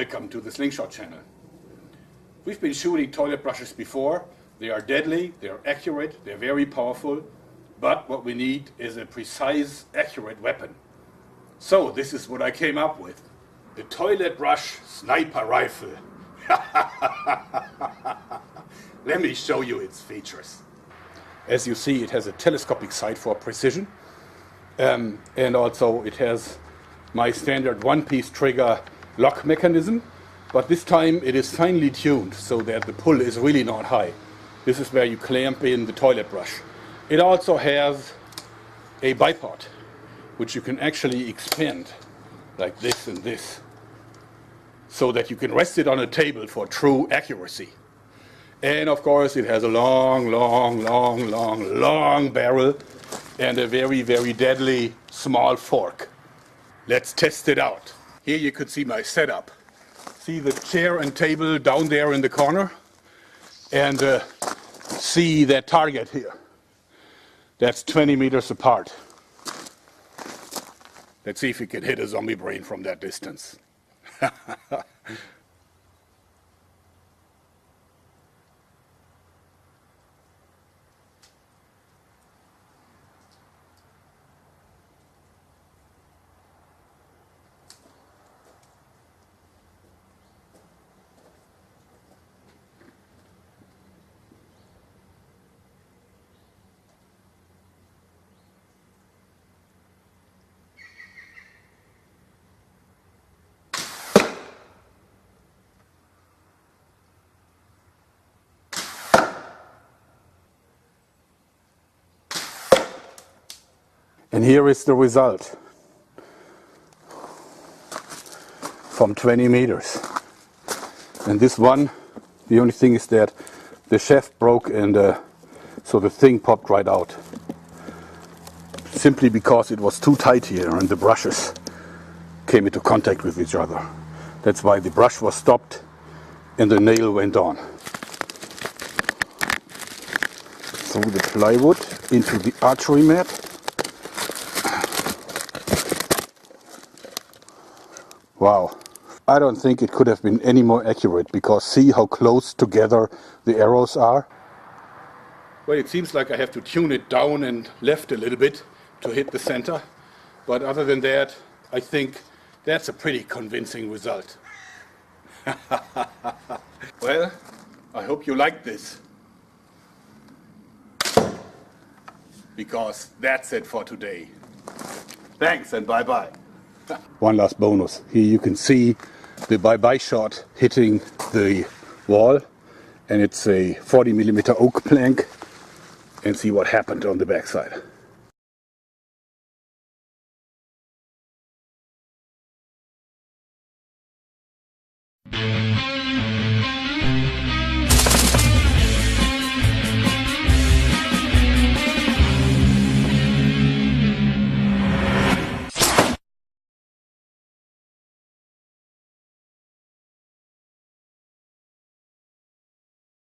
Welcome to the Slingshot channel. We've been shooting toilet brushes before. They are deadly, they are accurate, they're very powerful, but what we need is a precise, accurate weapon. So this is what I came up with. The Toilet Brush Sniper Rifle. Let me show you its features. As you see, it has a telescopic sight for precision, and also it has my standard one-piece trigger lock mechanism, but this time it is finely tuned so that the pull is really not high. This is where you clamp in the toilet brush. It also has a bipod, which you can actually expand like this and this, so that you can rest it on a table for true accuracy. And of course it has a long barrel and a very deadly small fork. Let's test it out. Here you could see my setup. See the chair and table down there in the corner? And see that target here. That's 20 meters apart. Let's see if we can hit a zombie brain from that distance. And here is the result from 20 meters. And this one, the only thing is that the shaft broke and so the thing popped right out. Simply because it was too tight here and the brushes came into contact with each other. That's why the brush was stopped and the nail went on. Through the plywood into the archery mat. Wow, I don't think it could have been any more accurate, because see how close together the arrows are? Well, it seems like I have to tune it down and left a little bit to hit the center, but other than that, I think that's a pretty convincing result. Well, I hope you liked this, because that's it for today. Thanks and bye-bye. One last bonus. Here you can see the bye-bye shot hitting the wall, and it's a 40mm oak plank, and see what happened on the backside.